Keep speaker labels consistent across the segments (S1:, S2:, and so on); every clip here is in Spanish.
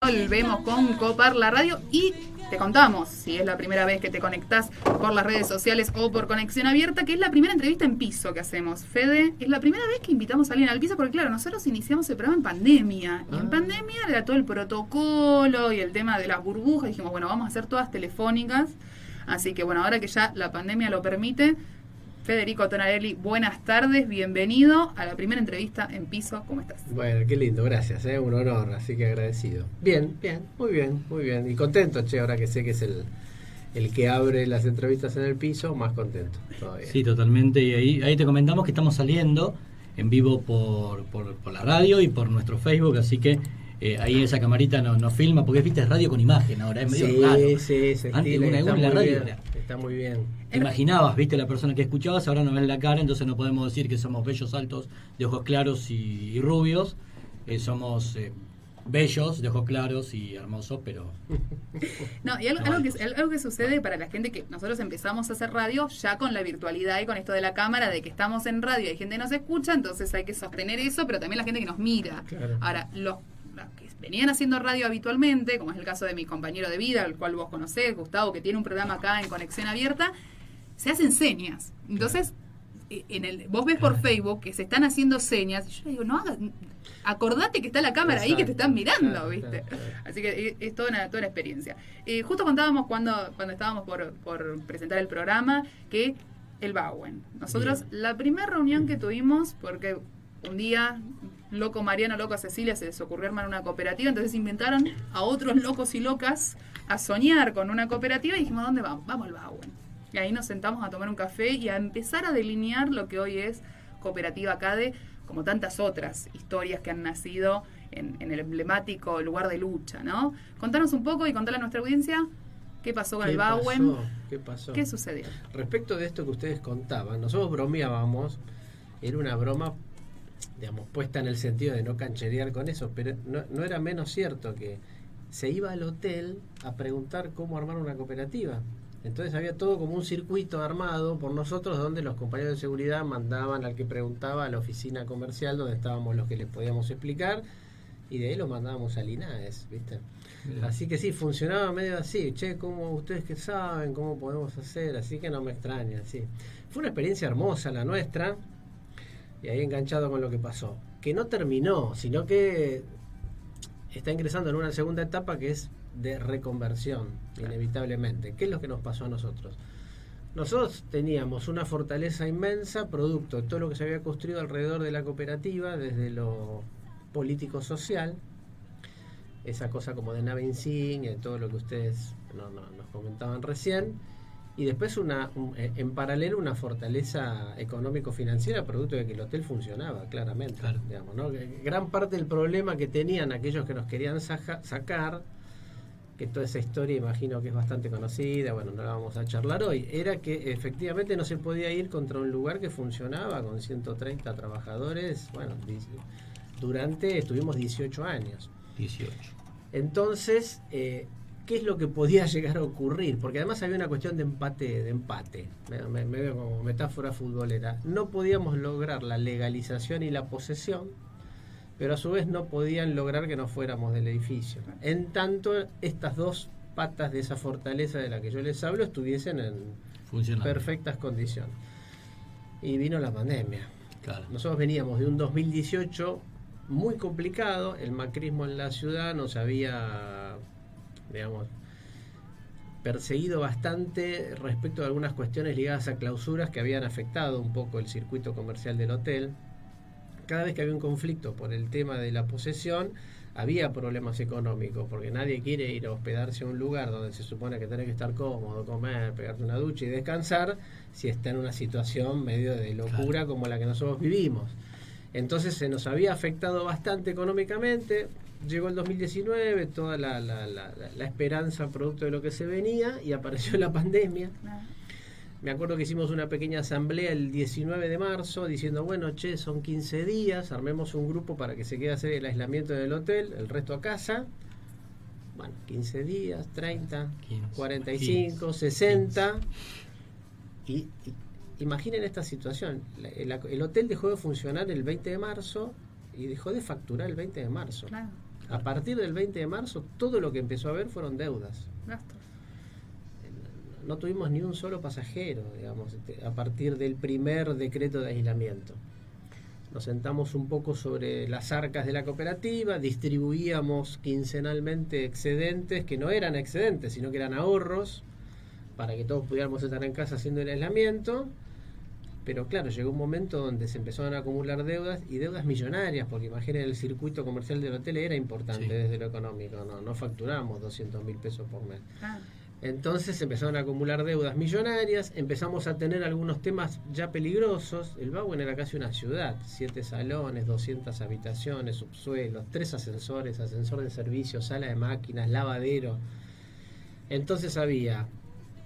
S1: Volvemos con Copar la Radio y te contamos, si es la primera vez que te conectás por las redes sociales o por Conexión Abierta, que es la primera entrevista en piso que hacemos. Fede, es la primera vez que invitamos a alguien al piso, porque claro, nosotros iniciamos el programa en pandemia. Y en pandemia era todo el protocolo y el tema de las burbujas. Dijimos, bueno, vamos a hacer todas telefónicas. Así que bueno, ahora que ya la pandemia lo permite, Federico Tonarelli, buenas tardes, bienvenido a la primera entrevista en piso. ¿Cómo estás?
S2: Bueno, qué lindo, gracias, un honor, así que agradecido. Bien, muy bien. Y contento, ahora que sé que es el que abre las entrevistas en el piso, más contento todavía.
S3: Sí, totalmente, y ahí te comentamos que estamos saliendo en vivo por la radio y por nuestro Facebook, así que ahí esa camarita nos filma, porque viste, es radio con imagen ahora, es medio raro.
S2: Sí, se
S3: Antes
S2: estila,
S3: una la radio
S2: está muy bien.
S3: Te imaginabas, viste, la persona que escuchabas, ahora no ves la cara, entonces no podemos decir que somos bellos altos de ojos claros y rubios, somos bellos de ojos claros y hermosos, pero...
S1: No, y algo que sucede para la gente que nosotros empezamos a hacer radio ya con la virtualidad y con esto de la cámara, de que estamos en radio y hay gente que nos escucha, entonces hay que sostener eso, pero también la gente que nos mira.
S2: Claro.
S1: Ahora, los que venían haciendo radio habitualmente, como es el caso de mi compañero de vida, el cual vos conocés, Gustavo, que tiene un programa acá en Conexión Abierta, se hacen señas. Entonces, vos ves por Facebook que se están haciendo señas, y yo le digo, no hagas, acordate que está la cámara ahí, que te están mirando, ¿viste? Claro. Así que es toda una experiencia. Justo contábamos cuando estábamos por presentar el programa, que el Bauen. Nosotros, la primera reunión que tuvimos, porque un día, loco Mariano, loco Cecilia, se les ocurrió armar una cooperativa, entonces inventaron a otros locos y locas a soñar con una cooperativa y dijimos, ¿dónde vamos? Vamos al Bauen. Y ahí nos sentamos a tomar un café y a empezar a delinear lo que hoy es Cooperativa CADE, como tantas otras historias que han nacido en el emblemático lugar de lucha, ¿no? Contanos un poco y contale a nuestra audiencia qué pasó con el Bauen.
S2: ¿Qué pasó?
S1: ¿Qué sucedió?
S2: Respecto de esto que ustedes contaban, nosotros bromeábamos, era una broma, digamos, puesta en el sentido de no cancherear con eso, pero no era menos cierto que se iba al hotel a preguntar cómo armar una cooperativa. Entonces había todo como un circuito armado por nosotros, donde los compañeros de seguridad mandaban al que preguntaba a la oficina comercial donde estábamos los que les podíamos explicar, y de ahí lo mandábamos a Linares, ¿viste? Bien. Así que sí, funcionaba medio así, ¿cómo ustedes que saben cómo podemos hacer? Así que no me extraña, sí. Fue una experiencia hermosa la nuestra, y ahí enganchado con lo que pasó, que no terminó, sino que está ingresando en una segunda etapa que es de reconversión, inevitablemente. ¿Qué es lo que nos pasó a nosotros? Nosotros teníamos una fortaleza inmensa, producto de todo lo que se había construido alrededor de la cooperativa, desde lo político-social, esa cosa como de nave insignia, y todo lo que ustedes nos comentaban recién, y después en paralelo una fortaleza económico-financiera, producto de que el hotel funcionaba, claramente. Claro. Digamos, ¿no? Gran parte del problema que tenían aquellos que nos querían sacar, que toda esa historia imagino que es bastante conocida, bueno, no la vamos a charlar hoy, era que efectivamente no se podía ir contra un lugar que funcionaba con 130 trabajadores, bueno, estuvimos 18 años.
S3: 18.
S2: Entonces, ¿qué es lo que podía llegar a ocurrir? Porque además había una cuestión de empate. Me veo como metáfora futbolera. No podíamos lograr la legalización y la posesión, pero a su vez no podían lograr que nos fuéramos del edificio. En tanto, estas dos patas de esa fortaleza de la que yo les hablo estuviesen en perfectas condiciones. Y vino la pandemia.
S3: Claro.
S2: Nosotros veníamos de un 2018 muy complicado, el macrismo en la ciudad nos había, digamos, perseguido bastante respecto de algunas cuestiones ligadas a clausuras que habían afectado un poco el circuito comercial del hotel. Cada vez que había un conflicto por el tema de la posesión, había problemas económicos, porque nadie quiere ir a hospedarse a un lugar donde se supone que tenés que estar cómodo, comer, pegarte una ducha y descansar, si está en una situación medio de locura, claro, como la que nosotros vivimos. Entonces se nos había afectado bastante económicamente. Llegó el 2019, toda la esperanza producto de lo que se venía, y apareció la pandemia. Me acuerdo que hicimos una pequeña asamblea el 19 de marzo diciendo, bueno, son 15 días, armemos un grupo para que se quede a hacer el aislamiento del hotel, el resto a casa. Bueno, 15 días, 30, 15, 45, 15, 60. 15. Y imaginen esta situación. El hotel dejó de funcionar el 20 de marzo y dejó de facturar el 20 de marzo.
S1: Claro.
S2: A partir del 20 de marzo, todo lo que empezó a haber fueron deudas.
S1: Gastos.
S2: No tuvimos ni un solo pasajero, digamos, a partir del primer decreto de aislamiento. Nos sentamos un poco sobre las arcas de la cooperativa, distribuíamos quincenalmente excedentes, que no eran excedentes, sino que eran ahorros, para que todos pudiéramos estar en casa haciendo el aislamiento. Pero claro, llegó un momento donde se empezaron a acumular deudas, y deudas millonarias, porque imaginen, el circuito comercial del hotel era importante, sí, desde lo económico, no facturamos 200.000 pesos por mes. Entonces empezaron a acumular deudas millonarias, empezamos a tener algunos temas ya peligrosos. El Bauen era casi una ciudad, 7 salones, 200 habitaciones, subsuelos, 3 ascensores, ascensor de servicio, sala de máquinas, lavadero. Entonces había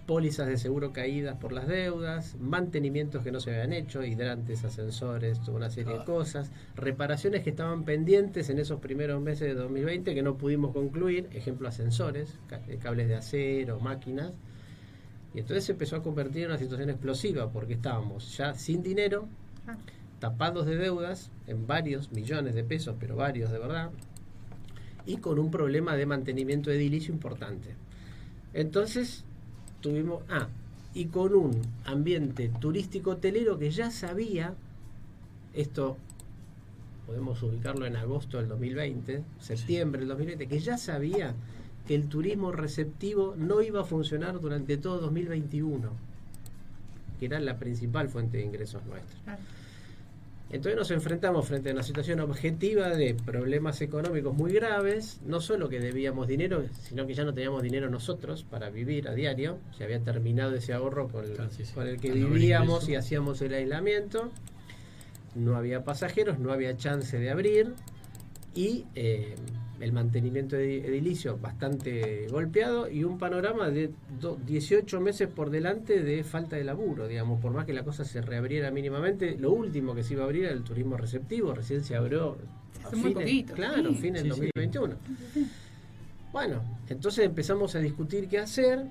S2: pólizas de seguro caídas por las deudas, mantenimientos que no se habían hecho, hidrantes, ascensores, toda una serie de cosas, reparaciones que estaban pendientes en esos primeros meses de 2020 que no pudimos concluir, ejemplo ascensores, cables de acero, máquinas, y entonces se empezó a convertir en una situación explosiva porque estábamos ya sin dinero, tapados de deudas en varios millones de pesos, pero varios de verdad, y con un problema de mantenimiento edilicio importante. Entonces tuvimos, y con un ambiente turístico hotelero que ya sabía, esto podemos ubicarlo en agosto del 2020, septiembre del 2020, que ya sabía que el turismo receptivo no iba a funcionar durante todo 2021, que era la principal fuente de ingresos nuestros. Entonces nos enfrentamos frente a una situación objetiva de problemas económicos muy graves, no solo que debíamos dinero, sino que ya no teníamos dinero nosotros para vivir a diario, se había terminado ese ahorro con el que vivíamos y hacíamos el aislamiento, no había pasajeros, no había chance de abrir, y el mantenimiento edilicio bastante golpeado, y un panorama de 18 meses por delante de falta de laburo, digamos, por más que la cosa se reabriera mínimamente. Lo último que se iba a abrir era el turismo receptivo, recién se abrió a fines del 2021. Bueno, entonces empezamos a discutir qué hacer,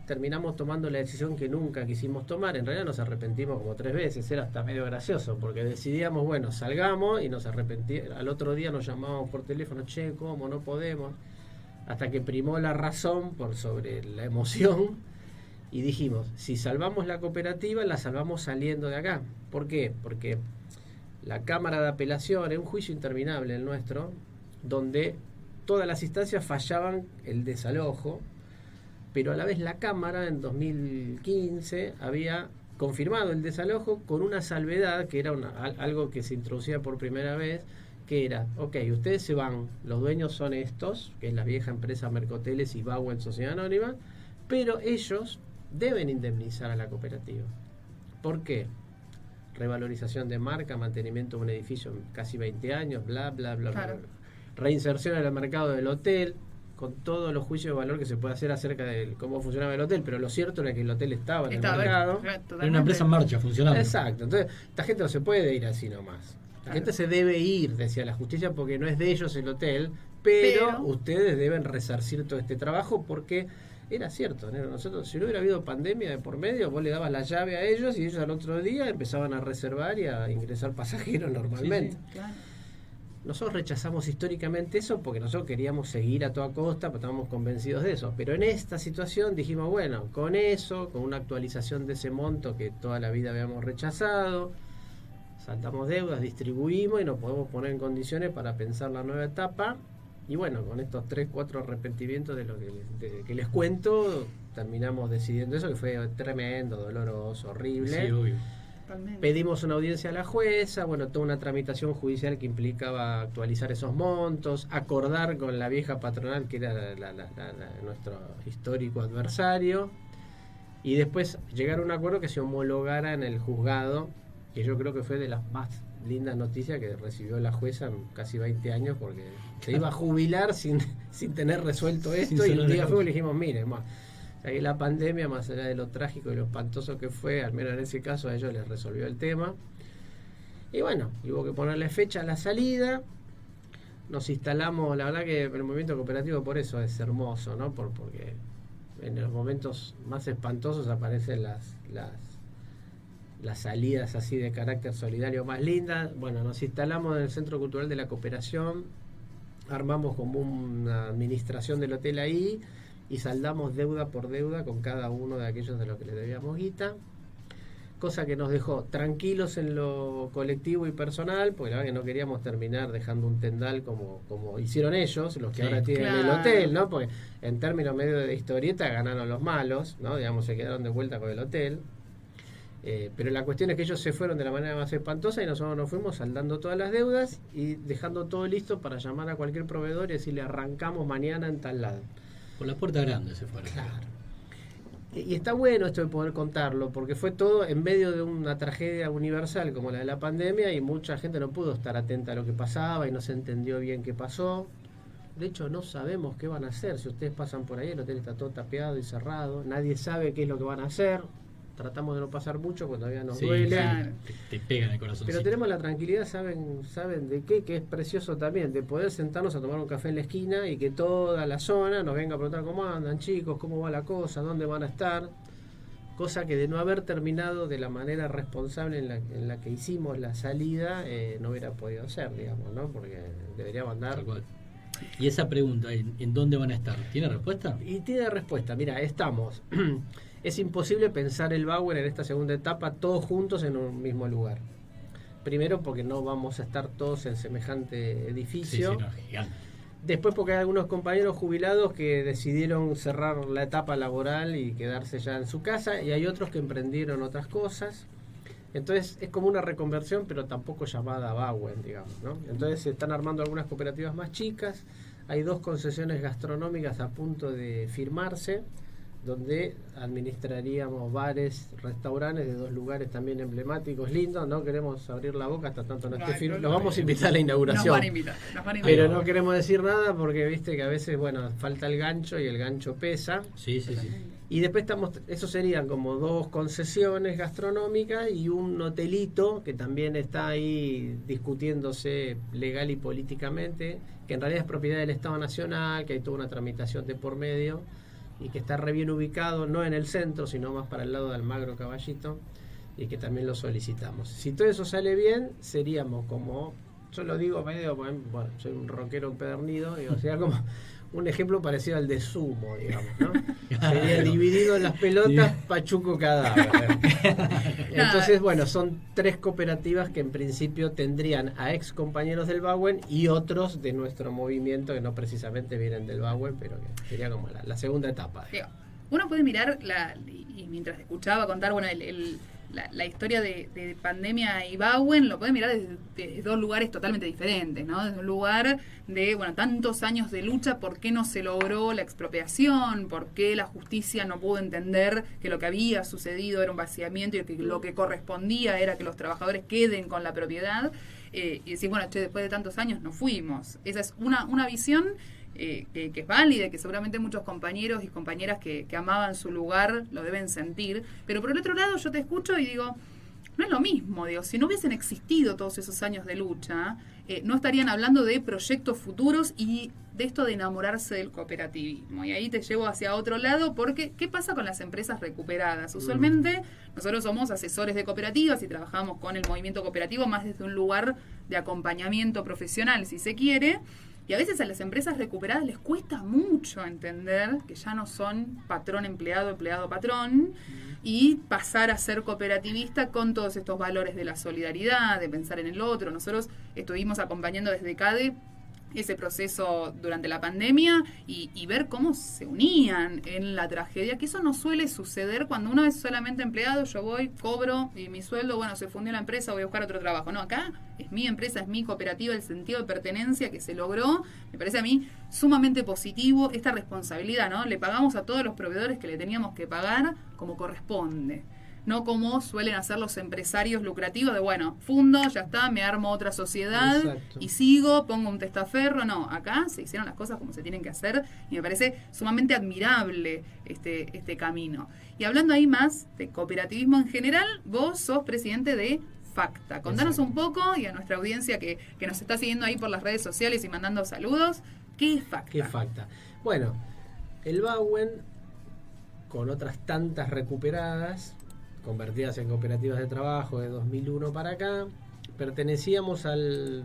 S2: terminamos tomando la decisión que nunca quisimos tomar. En realidad nos arrepentimos como 3 veces, era hasta medio gracioso, porque decidíamos, bueno, salgamos, y nos arrepentíamos. Al otro día nos llamábamos por teléfono, che, ¿cómo? No podemos. Hasta que primó la razón por sobre la emoción, y dijimos, si salvamos la cooperativa, la salvamos saliendo de acá. ¿Por qué? Porque la Cámara de Apelación, es un juicio interminable el nuestro, donde todas las instancias fallaban el desalojo, pero a la vez la Cámara en 2015 había confirmado el desalojo con una salvedad, que era algo que se introducía por primera vez, que era, ok, ustedes se van, los dueños son estos, que es la vieja empresa Mercoteles y Bauen Sociedad Anónima, pero ellos deben indemnizar a la cooperativa. ¿Por qué? Revalorización de marca, mantenimiento de un edificio en casi 20 años, bla, bla, bla, bla. Reinserción en el mercado del hotel, con todos los juicios de valor que se puede hacer acerca de cómo funcionaba el hotel, pero lo cierto era que el hotel estaba en el mercado.
S3: Era una empresa en marcha, funcionando.
S2: Exacto, entonces esta gente no se puede ir así nomás. La gente se debe ir, decía la justicia, porque no es de ellos el hotel, pero ustedes deben resarcir todo este trabajo, porque era cierto, ¿no? Nosotros, si no hubiera habido pandemia de por medio, vos le dabas la llave a ellos y ellos al otro día empezaban a reservar y a ingresar pasajeros normalmente.
S1: Claro.
S2: Nosotros rechazamos históricamente eso porque nosotros queríamos seguir a toda costa, porque estábamos convencidos de eso. Pero en esta situación dijimos, bueno, con eso, con una actualización de ese monto que toda la vida habíamos rechazado, saltamos deudas, distribuimos y nos podemos poner en condiciones para pensar la nueva etapa. Y bueno, con estos 3, 4 arrepentimientos de lo que les cuento, terminamos decidiendo eso, que fue tremendo, doloroso, horrible.
S3: Sí, obvio.
S2: Pedimos una audiencia a la jueza, bueno, toda una tramitación judicial que implicaba actualizar esos montos, acordar con la vieja patronal, que era nuestro histórico adversario, y después llegar a un acuerdo que se homologara en el juzgado, que yo creo que fue de las más lindas noticias que recibió la jueza en casi 20 años, porque se iba a jubilar sin tener resuelto esto, y un día fuimos y le dijimos, miren, que la pandemia, más allá de lo trágico y lo espantoso que fue, al menos en ese caso a ellos les resolvió el tema. Y bueno, hubo que ponerle fecha a la salida. Nos instalamos, la verdad que el movimiento cooperativo por eso es hermoso, ¿no? Porque en los momentos más espantosos aparecen las salidas así de carácter solidario más lindas. Bueno, nos instalamos en el Centro Cultural de la Cooperación, armamos como una administración del hotel ahí y saldamos deuda por deuda con cada uno de aquellos de los que le debíamos guita, cosa que nos dejó tranquilos en lo colectivo y personal, porque la verdad que no queríamos terminar dejando un tendal como hicieron ellos, los que ahora tienen el hotel, ¿no? Porque en términos medio de historieta ganaron los malos, ¿no? Digamos, se quedaron de vuelta con el hotel. Pero la cuestión es que ellos se fueron de la manera más espantosa y nosotros nos fuimos saldando todas las deudas y dejando todo listo para llamar a cualquier proveedor y decirle arrancamos mañana en tal lado.
S3: Por la puerta grande se fueron.
S2: Claro. Y está bueno esto de poder contarlo, porque fue todo en medio de una tragedia universal como la de la pandemia y mucha gente no pudo estar atenta a lo que pasaba y no se entendió bien qué pasó. De hecho, no sabemos qué van a hacer. Si ustedes pasan por ahí, el hotel está todo tapiado y cerrado. Nadie sabe qué es lo que van a hacer. Tratamos de no pasar mucho cuando todavía nos duele.
S1: Claro.
S3: Te pega en el corazón.
S2: Pero tenemos la tranquilidad, saben de qué, que es precioso también, de poder sentarnos a tomar un café en la esquina y que toda la zona nos venga a preguntar cómo andan chicos, cómo va la cosa, dónde van a estar. Cosa que de no haber terminado de la manera responsable en la que hicimos la salida, no hubiera podido ser, digamos, ¿no? Porque deberíamos andar.
S3: Y esa pregunta, ¿en dónde van a estar? ¿Tiene respuesta?
S2: Y tiene respuesta. Mira, estamos. Es imposible pensar el Bauen en esta segunda etapa todos juntos en un mismo lugar. Primero porque no vamos a estar todos en semejante edificio.
S3: Sí, no, gigante.
S2: Después porque hay algunos compañeros jubilados que decidieron cerrar la etapa laboral y quedarse ya en su casa, y hay otros que emprendieron otras cosas. Entonces es como una reconversión, pero tampoco llamada Bauen, digamos, ¿no? Entonces se están armando algunas cooperativas más chicas. Hay 2 concesiones gastronómicas a punto de firmarse, donde administraríamos bares, restaurantes de 2 lugares también emblemáticos, lindos. No queremos abrir la boca hasta tanto no esté firme. Los vamos a invitar a la inauguración.
S1: Nos van a invitar.
S2: Pero no queremos decir nada porque viste que a veces, bueno, falta el gancho y el gancho pesa.
S3: Sí.
S2: Y después eso serían como 2 concesiones gastronómicas y un hotelito que también está ahí discutiéndose legal y políticamente, que en realidad es propiedad del Estado Nacional, que hay toda una tramitación de por medio y que está re bien ubicado, no en el centro, sino más para el lado de Almagro Caballito, y que también lo solicitamos. Si todo eso sale bien, seríamos como, yo lo digo medio, bueno, soy un rockero empedernido, digo, sería como un ejemplo parecido al de Sumo, digamos, ¿no? Sería dividido en las pelotas, Pachuco Cadáver. Entonces, bueno, son 3 cooperativas que en principio tendrían a ex compañeros del Bauen y otros de nuestro movimiento que no precisamente vienen del Bauen, pero que sería como la segunda etapa.
S1: Uno puede mirar, y mientras escuchaba contar, bueno, la historia de pandemia y Bauen, lo pueden mirar desde 2 lugares totalmente diferentes, ¿no? Desde un lugar de, bueno, tantos años de lucha, ¿por qué no se logró la expropiación? ¿Por qué la justicia no pudo entender que lo que había sucedido era un vaciamiento y que lo que correspondía era que los trabajadores queden con la propiedad? Y decir, bueno, después de tantos años nos fuimos. Esa es una visión que es válida, que seguramente muchos compañeros y compañeras que amaban su lugar lo deben sentir, pero por el otro lado yo te escucho y digo, no es lo mismo, digo, si no hubiesen existido todos esos años de lucha, no estarían hablando de proyectos futuros y de esto de enamorarse del cooperativismo. Y ahí te llevo hacia otro lado, porque ¿qué pasa con las empresas recuperadas? Usualmente nosotros somos asesores de cooperativas y trabajamos con el movimiento cooperativo más desde un lugar de acompañamiento profesional, si se quiere. Y a veces a las empresas recuperadas les cuesta mucho entender que ya no son patrón-empleado, empleado-patrón, y pasar a ser cooperativista con todos estos valores de la solidaridad, de pensar en el otro. Nosotros estuvimos acompañando desde CADE ese proceso durante la pandemia y ver cómo se unían en la tragedia, que eso no suele suceder cuando uno es solamente empleado. Yo voy, cobro y mi sueldo, bueno, se fundió la empresa, voy a buscar otro trabajo. No, acá es mi empresa, es mi cooperativa, el sentido de pertenencia que se logró, me parece a mí sumamente positivo, esta responsabilidad, ¿no? Le pagamos a todos los proveedores que le teníamos que pagar como corresponde. No como suelen hacer los empresarios lucrativos de, bueno, fundo, ya está, me armo otra sociedad. Exacto. Y sigo, pongo un testaferro. No, acá se hicieron las cosas como se tienen que hacer y me parece sumamente admirable este camino. Y hablando ahí más de cooperativismo en general, vos sos presidente de FACTA. Contanos un poco, y a nuestra audiencia que nos está siguiendo ahí por las redes sociales y mandando saludos, ¿qué es FACTA?
S2: ¿Qué es FACTA? Bueno, el Bauen, con otras tantas recuperadas, convertidas en cooperativas de trabajo de 2001 para acá, pertenecíamos al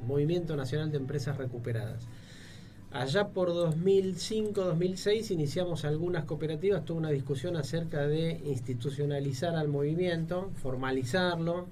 S2: Movimiento Nacional de Empresas Recuperadas. Allá por 2005-2006 iniciamos algunas cooperativas, tuvo una discusión acerca de institucionalizar al movimiento, formalizarlo.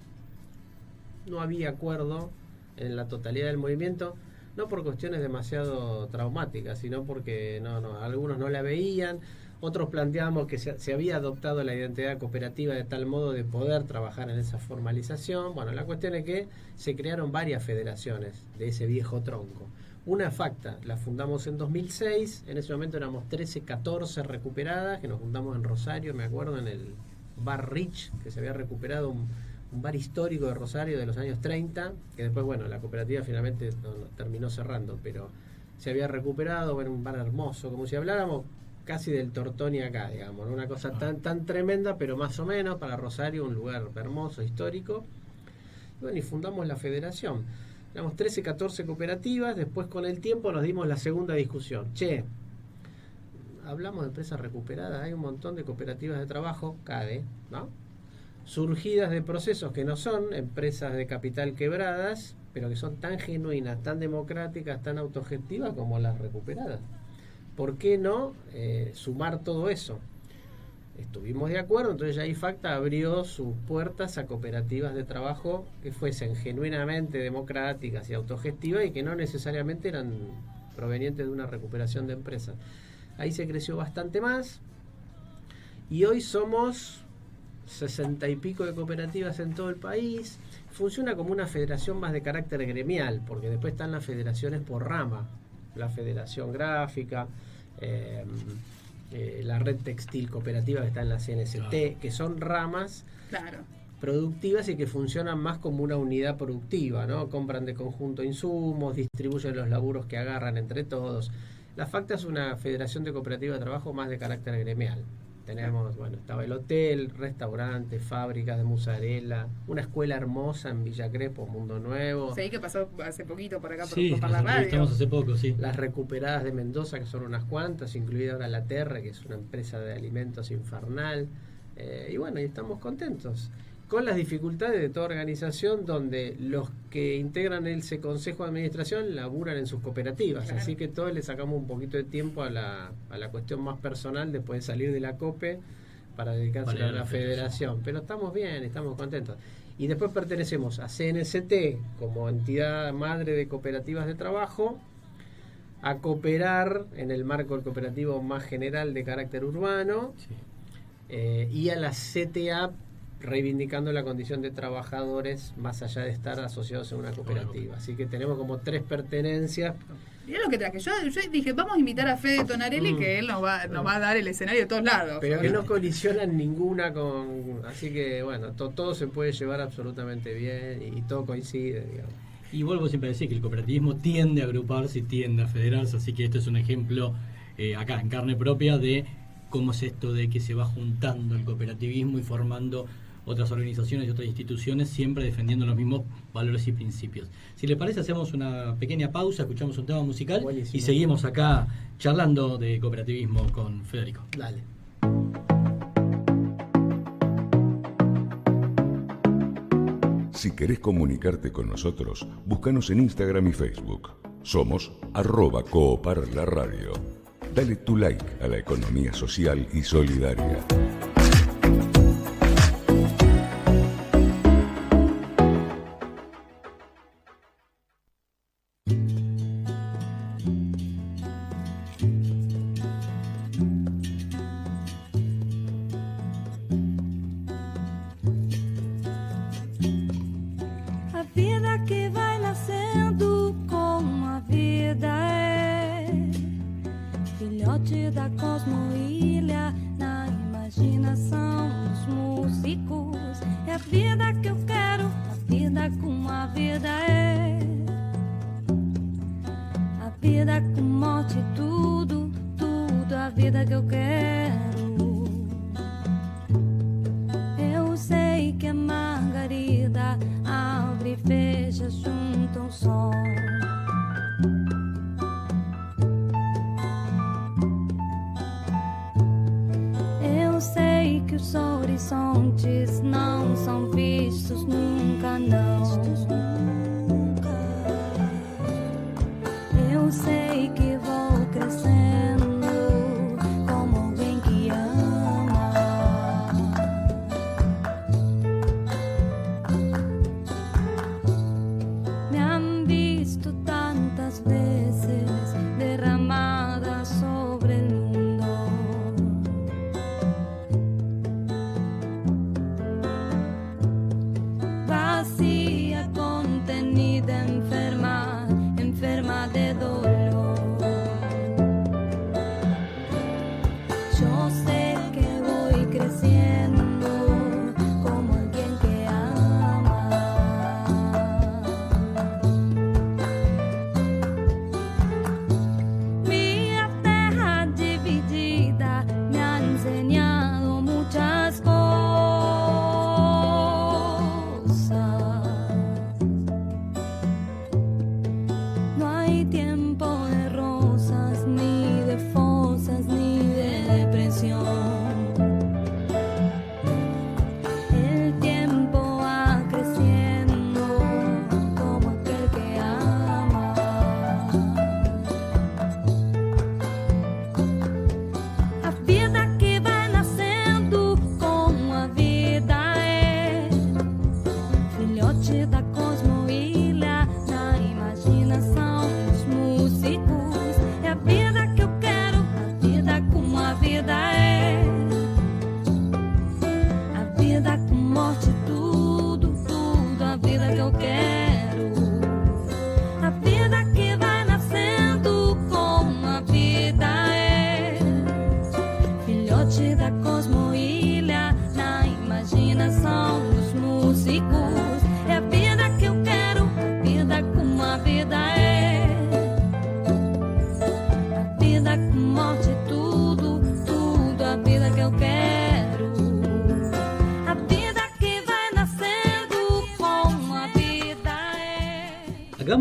S2: No había acuerdo en la totalidad del movimiento, no por cuestiones demasiado traumáticas, sino porque algunos no la veían, otros planteábamos que se había adoptado la identidad cooperativa de tal modo de poder trabajar en esa formalización. Bueno, la cuestión es que se crearon varias federaciones de ese viejo tronco. Una Facta, la fundamos en 2006, en ese momento éramos 13, 14 recuperadas, que nos juntamos en Rosario, me acuerdo, en el Bar Rich, que se había recuperado un bar histórico de Rosario de los años 30, que después, bueno, la cooperativa finalmente no terminó cerrando, pero se había recuperado, era un bar hermoso, como si habláramos casi del Tortoni acá, digamos, ¿no? Una cosa tan tremenda, pero más o menos para Rosario, un lugar hermoso, histórico. Y bueno, y fundamos la federación. Éramos 13, 14 cooperativas, después con el tiempo nos dimos la segunda discusión. Hablamos de empresas recuperadas, hay un montón de cooperativas de trabajo, CADE, ¿no? Surgidas de procesos que no son empresas de capital quebradas, pero que son tan genuinas, tan democráticas, tan autogestivas como las recuperadas. ¿Por qué no sumar todo eso? Estuvimos de acuerdo, entonces ya Facta abrió sus puertas a cooperativas de trabajo que fuesen genuinamente democráticas y autogestivas y que no necesariamente eran provenientes de una recuperación de empresas. Ahí se creció bastante más y hoy somos 60 y pico de cooperativas en todo el país. Funciona como una federación más de carácter gremial, porque después están las federaciones por rama, la Federación Gráfica, la Red Textil Cooperativa que está en la CNCT, claro, que son ramas productivas y que funcionan más como una unidad productiva, ¿no? Compran de conjunto insumos, distribuyen los laburos que agarran entre todos. La Facta es una federación de cooperativa de trabajo más de carácter gremial. Tenemos, bueno, estaba el hotel, restaurantes, fábricas de mozzarella, una escuela hermosa en Villa Crespo, Mundo Nuevo.
S1: Sí, que pasó hace poquito por acá
S3: por
S1: la radio.
S3: Estamos hace poco, sí.
S2: Las recuperadas de Mendoza, que son unas cuantas, incluida ahora La Terra, que es una empresa de alimentos infernal. Y bueno, y estamos contentos. Con las dificultades de toda organización, donde los que integran ese consejo de administración laburan en sus cooperativas, claro. Así que todos le sacamos un poquito de tiempo a la cuestión más personal de poder salir de la COPE para dedicarse a la federación. Pero estamos bien, estamos contentos. Y después pertenecemos a CNCT como entidad madre de cooperativas de trabajo, a cooperar en el marco del cooperativo más general de carácter urbano, sí. Y a la CTA, reivindicando la condición de trabajadores más allá de estar asociados en una cooperativa. Así que tenemos como 3 pertenencias.
S1: Y es lo que traje. Yo dije, vamos a invitar a Fede Tonarelli, que él nos va a dar el escenario de todos lados.
S2: Pero que no colisionan ninguna con... Así que, bueno, todo se puede llevar absolutamente bien y todo coincide, digamos.
S3: Y vuelvo siempre a decir que el cooperativismo tiende a agruparse y tiende a federarse, así que esto es un ejemplo acá en carne propia de cómo es esto de que se va juntando el cooperativismo y formando otras organizaciones y otras instituciones, siempre defendiendo los mismos valores y principios. Si les parece, hacemos una pequeña pausa, escuchamos un tema musical. Buenísimo. Y seguimos acá charlando de cooperativismo con Federico.
S2: Dale.
S4: Si querés comunicarte con nosotros, búscanos en Instagram y Facebook. Somos @CooparLaRadio. Dale tu like a la economía social y solidaria.
S5: Eu sei que vou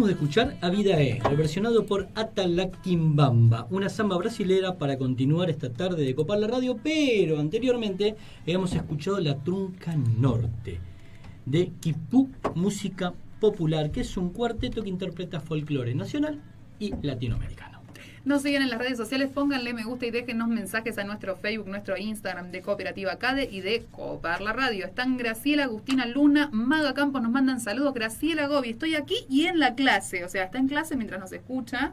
S3: de escuchar A Vida É, reversionado por Atalaquimbamba, una samba brasilera para continuar esta tarde de copar la radio, pero anteriormente habíamos escuchado La Trunca Norte, de Quipú Música Popular, que es un cuarteto que interpreta folclore nacional y latinoamericano.
S1: Nos siguen en las redes sociales, pónganle me gusta y déjennos mensajes a nuestro Facebook, nuestro Instagram de Cooperativa CADE y de Copar la Radio. Están Graciela, Agustina Luna, Maga Campos, nos mandan saludos. Graciela Gobi, estoy aquí y en la clase, o sea, está en clase mientras nos escucha.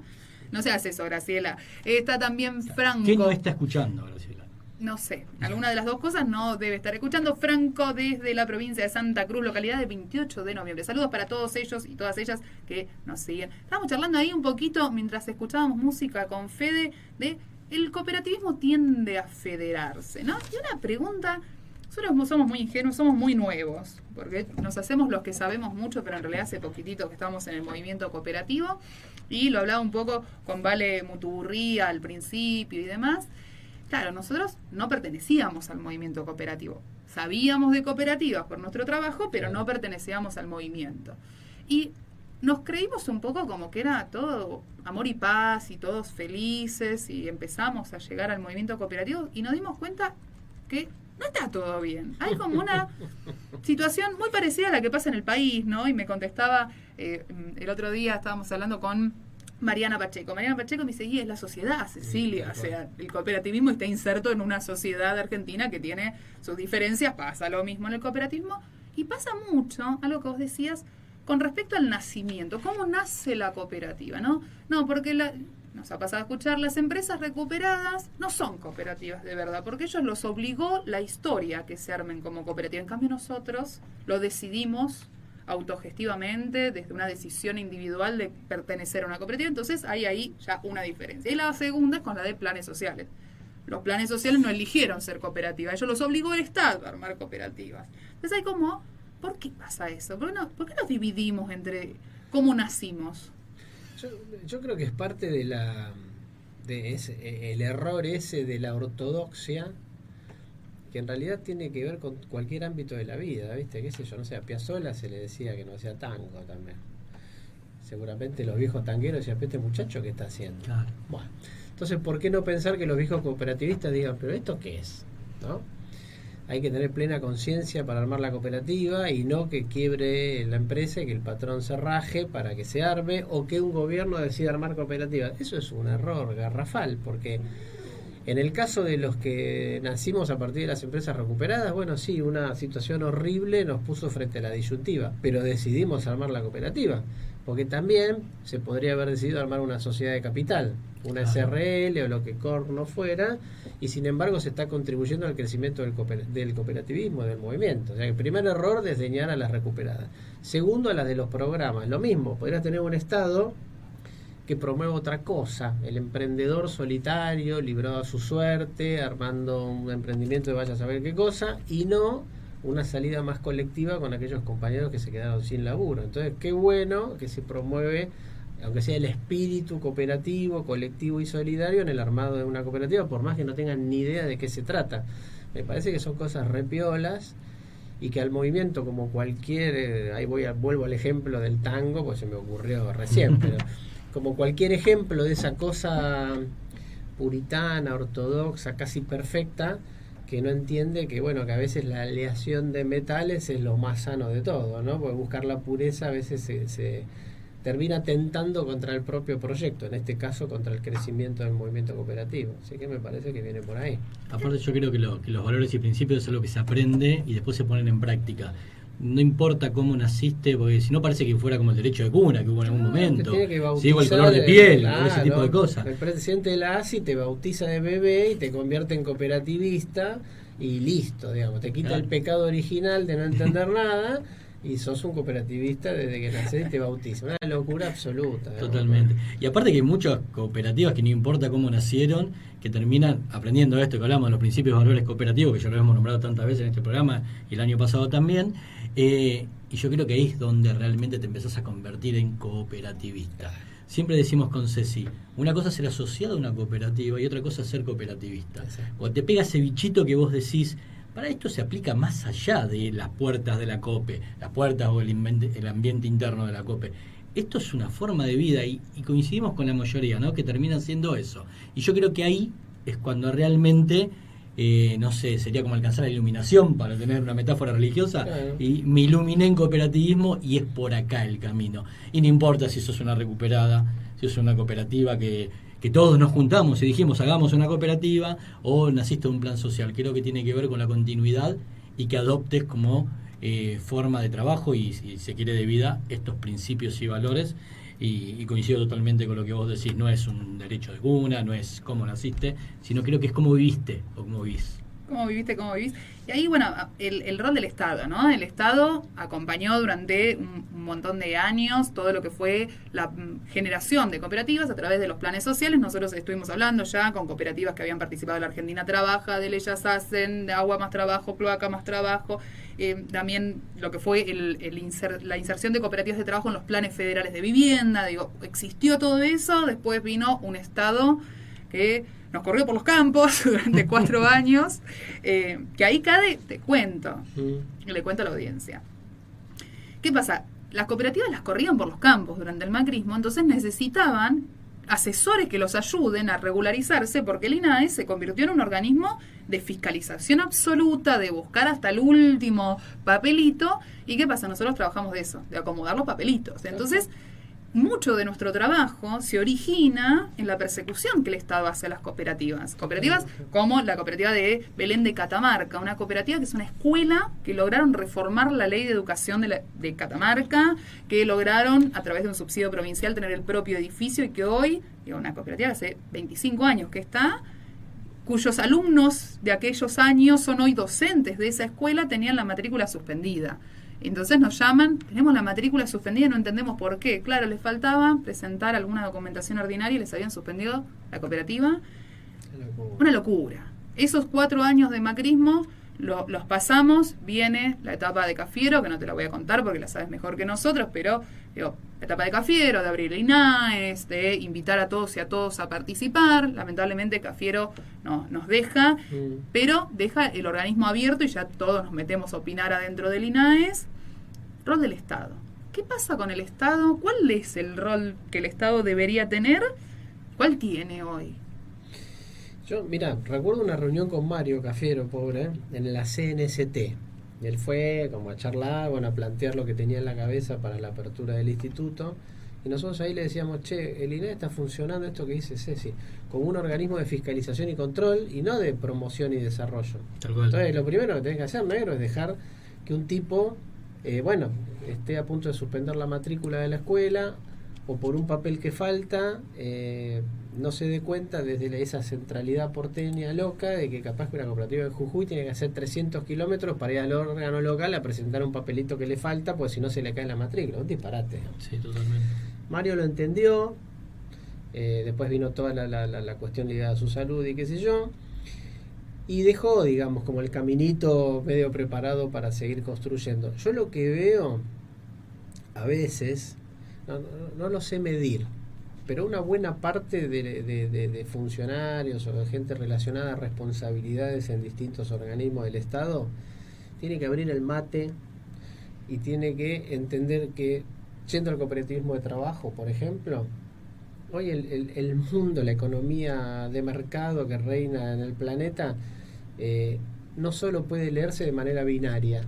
S1: No seas eso, Graciela. Está también Franco.
S3: ¿Qué no está escuchando, Graciela?
S1: No sé, alguna de las dos cosas no debe estar escuchando. Franco desde la provincia de Santa Cruz, localidad de 28 de noviembre. Saludos para todos ellos y todas ellas que nos siguen. Estábamos charlando ahí un poquito mientras escuchábamos música con Fede de el cooperativismo tiende a federarse, ¿no? Y una pregunta, nosotros somos muy ingenuos, somos muy nuevos, porque nos hacemos los que sabemos mucho, pero en realidad hace poquitito que estamos en el movimiento cooperativo, y lo hablaba un poco con Vale Muturría al principio y demás. Claro, nosotros no pertenecíamos al movimiento cooperativo. Sabíamos de cooperativas por nuestro trabajo, pero no pertenecíamos al movimiento. Y nos creímos un poco como que era todo amor y paz y todos felices, y empezamos a llegar al movimiento cooperativo y nos dimos cuenta que no está todo bien. Hay como una situación muy parecida a la que pasa en el país, ¿no? Y me contestaba, el otro día estábamos hablando con Mariana Pacheco. Mariana Pacheco me dice, y es la sociedad, Cecilia. O sea, el cooperativismo está inserto en una sociedad argentina que tiene sus diferencias. Pasa lo mismo en el cooperativismo. Y pasa mucho, algo que vos decías, con respecto al nacimiento. ¿Cómo nace la cooperativa? No, porque nos ha pasado a escuchar, las empresas recuperadas no son cooperativas de verdad, porque ellos los obligó la historia a que se armen como cooperativa. En cambio nosotros lo decidimos autogestivamente, desde una decisión individual de pertenecer a una cooperativa. Entonces hay ahí ya una diferencia. Y la segunda es con la de planes sociales. Los planes sociales no eligieron ser cooperativas, ellos los obligó el Estado a armar cooperativas. Entonces hay como, ¿por qué pasa eso? ¿Por qué nos dividimos entre cómo nacimos?
S2: Yo creo que es parte de el error ese de la ortodoxia, que en realidad tiene que ver con cualquier ámbito de la vida, ¿viste? ¿Qué sé yo? No sé, a Piazzolla se le decía que no hacía tango también. Seguramente los viejos tangueros decían, este muchacho, ¿qué está haciendo?
S3: Claro.
S2: Bueno, entonces, ¿por qué no pensar que los viejos cooperativistas digan, pero ¿esto qué es? ¿No? Hay que tener plena conciencia para armar la cooperativa y no que quiebre la empresa y que el patrón se raje para que se arme, o que un gobierno decida armar cooperativas. Eso es un error garrafal, porque en el caso de los que nacimos a partir de las empresas recuperadas, bueno, sí, una situación horrible nos puso frente a la disyuntiva, pero decidimos armar la cooperativa, porque también se podría haber decidido armar una sociedad de capital, una SRL o lo que no fuera, y sin embargo se está contribuyendo al crecimiento del cooperativismo, del movimiento. O sea, el primer error, desdeñar a las recuperadas. Segundo, a las de los programas. Lo mismo, podrías tener un Estado que promueve otra cosa, el emprendedor solitario, librado a su suerte, armando un emprendimiento de vaya a saber qué cosa, y no una salida más colectiva con aquellos compañeros que se quedaron sin laburo. Entonces, qué bueno que se promueve, aunque sea el espíritu cooperativo, colectivo y solidario en el armado de una cooperativa, por más que no tengan ni idea de qué se trata. Me parece que son cosas repiolas, y que al movimiento, como cualquier, ahí vuelvo al ejemplo del tango, pues se me ocurrió recién, pero como cualquier ejemplo de esa cosa puritana, ortodoxa, casi perfecta, que no entiende que, bueno, que a veces la aleación de metales es lo más sano de todo, ¿no? Porque buscar la pureza a veces se termina tentando contra el propio proyecto, en este caso contra el crecimiento del movimiento cooperativo. Así que me parece que viene por ahí.
S3: Aparte, yo creo que los valores y principios es algo que se aprende y después se ponen en práctica. No importa cómo naciste, porque si no parece que fuera como el derecho de cuna que hubo en algún momento. Sí, o el color de piel, claro, ese tipo de cosas. El
S2: presidente de la ASI te bautiza de bebé y te convierte en cooperativista y listo, digamos. Te quita el pecado original de no entender nada y sos un cooperativista desde que nacés y te bautiza. Una locura absoluta.
S3: Totalmente. Y aparte que hay muchas cooperativas que no importa cómo nacieron, que terminan aprendiendo esto que hablamos de los principios y valores cooperativos, que ya lo hemos nombrado tantas veces en este programa y el año pasado también. Y yo creo que ahí es donde realmente te empezás a convertir en cooperativista. Siempre decimos con Ceci, una cosa es ser asociado a una cooperativa y otra cosa es ser cooperativista. Cuando te pega ese bichito que vos decís, para esto se aplica más allá de las puertas de la COPE, las puertas o el ambiente interno de la COPE. esto es una forma de vida y coincidimos con la mayoría, ¿no? Que termina siendo eso. Y yo creo que ahí es cuando realmente, no sé, sería como alcanzar la iluminación, para tener una metáfora religiosa,
S2: claro.
S3: Y me iluminé en cooperativismo y es por acá el camino. Y no importa si sos una recuperada, si sos una cooperativa que todos nos juntamos y dijimos hagamos una cooperativa, o naciste de un plan social. Creo que tiene que ver con la continuidad y que adoptes como forma de trabajo y, si se quiere, de vida, estos principios y valores. Y coincido totalmente con lo que vos decís, no es un derecho de cuna, no es cómo naciste, sino creo que es cómo viviste o cómo vivís.
S1: ¿Cómo viviste, cómo vivís? Y ahí, bueno, el rol del Estado, ¿no? El Estado acompañó durante un montón de años todo lo que fue la generación de cooperativas a través de los planes sociales. Nosotros estuvimos hablando ya con cooperativas que habían participado de la Argentina Trabaja, de Ellas Hacen, de Agua Más Trabajo, Cloaca Más Trabajo, también lo que fue la inserción de cooperativas de trabajo en los planes federales de vivienda. Digo, existió todo eso, después vino un Estado que nos corrió por los campos durante 4 años, que ahí te cuento, le cuento a la audiencia. ¿Qué pasa? Las cooperativas las corrían por los campos durante el macrismo, entonces necesitaban asesores que los ayuden a regularizarse, porque el INAE se convirtió en un organismo de fiscalización absoluta, de buscar hasta el último papelito. ¿Y qué pasa? Nosotros trabajamos de eso, de acomodar los papelitos. Entonces, mucho de nuestro trabajo se origina en la persecución que el Estado hace a las cooperativas. Cooperativas como la cooperativa de Belén de Catamarca, una cooperativa que es una escuela que lograron reformar la ley de educación de Catamarca, que lograron a través de un subsidio provincial tener el propio edificio y que hoy, una cooperativa de hace 25 años que está, cuyos alumnos de aquellos años son hoy docentes de esa escuela, tenían la matrícula suspendida. Entonces nos llaman, tenemos la matrícula suspendida y no entendemos por qué. Claro, les faltaba presentar alguna documentación ordinaria y les habían suspendido la cooperativa. Una locura. Esos 4 años de macrismo los pasamos, viene la etapa de Cafiero, que no te la voy a contar porque la sabes mejor que nosotros, pero la etapa de Cafiero, de abrir el INAES, de invitar a todos y a todos a participar. Lamentablemente Cafiero no nos deja, pero deja el organismo abierto y ya todos nos metemos a opinar adentro del INAES. Rol del Estado. ¿Qué pasa con el Estado? ¿Cuál es el rol que el Estado debería tener? ¿Cuál tiene hoy?
S2: Yo, mira, recuerdo una reunión con Mario Cafiero, pobre, en la CNST. Él fue como a charlar, a plantear lo que tenía en la cabeza para la apertura del instituto. Y nosotros ahí le decíamos, che, el INAE está funcionando, esto que dice Ceci, como un organismo de fiscalización y control y no de promoción y desarrollo. Entonces, lo primero que tenés que hacer, negro, es dejar que un tipo, esté a punto de suspender la matrícula de la escuela o por un papel que falta, no se dé cuenta desde esa centralidad porteña loca de que capaz que una cooperativa de Jujuy tiene que hacer 300 kilómetros para ir al órgano local a presentar un papelito que le falta, pues si no se le cae la matrícula. Un disparate.
S3: Sí, totalmente.
S2: Mario lo entendió, después vino toda la cuestión ligada a su salud y qué sé yo, y dejó, digamos, como el caminito medio preparado para seguir construyendo. Yo lo que veo, a veces, no lo sé medir, pero una buena parte de funcionarios o de gente relacionada a responsabilidades en distintos organismos del Estado tiene que abrir el mate y tiene que entender que, yendo al cooperativismo de trabajo, por ejemplo, hoy el mundo, la economía de mercado que reina en el planeta, no solo puede leerse de manera binaria.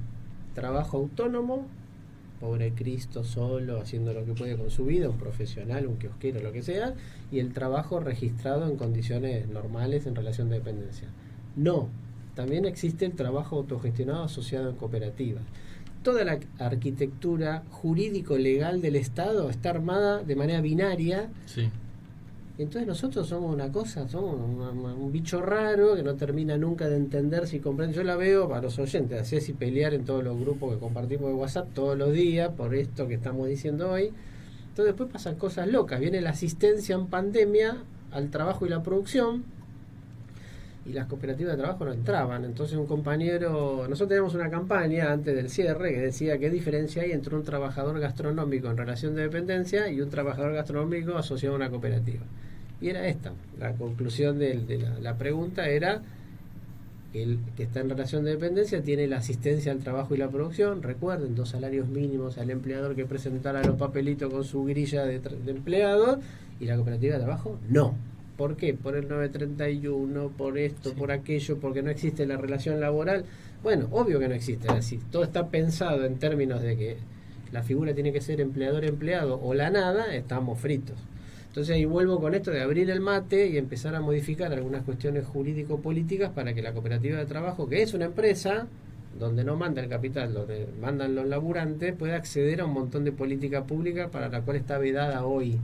S2: Trabajo autónomo, pobre Cristo solo, haciendo lo que puede con su vida, un profesional, un kiosquero, lo que sea, y el trabajo registrado en condiciones normales en relación de dependencia. No, también existe el trabajo autogestionado asociado en cooperativas. Toda la arquitectura jurídico-legal del Estado está armada de manera binaria.
S3: Sí.
S2: Entonces nosotros somos una cosa, somos un bicho raro que no termina nunca de entender si comprende. Yo la veo para los oyentes, así es, y pelear en todos los grupos que compartimos de WhatsApp todos los días por esto que estamos diciendo hoy. Entonces después pasan cosas locas, viene la asistencia en pandemia al trabajo y la producción, y las cooperativas de trabajo no entraban. Entonces un compañero, nosotros teníamos una campaña antes del cierre que decía qué diferencia hay entre un trabajador gastronómico en relación de dependencia y un trabajador gastronómico asociado a una cooperativa. Y era esta, la conclusión de la pregunta era el que está en relación de dependencia tiene la asistencia al trabajo y la producción. Recuerden, 2 salarios mínimos al empleador que presentara los papelitos con su grilla de empleados, y la cooperativa de trabajo no. ¿Por qué? Por el 931, por esto, por aquello, porque no existe la relación laboral. Bueno, obvio que no existe. Así, todo está pensado en términos de que la figura tiene que ser empleador-empleado o la nada, estamos fritos. Entonces ahí vuelvo con esto de abrir el mate y empezar a modificar algunas cuestiones jurídico-políticas para que la cooperativa de trabajo, que es una empresa donde no manda el capital, donde mandan los laburantes, pueda acceder a un montón de política pública para la cual está vedada hoy.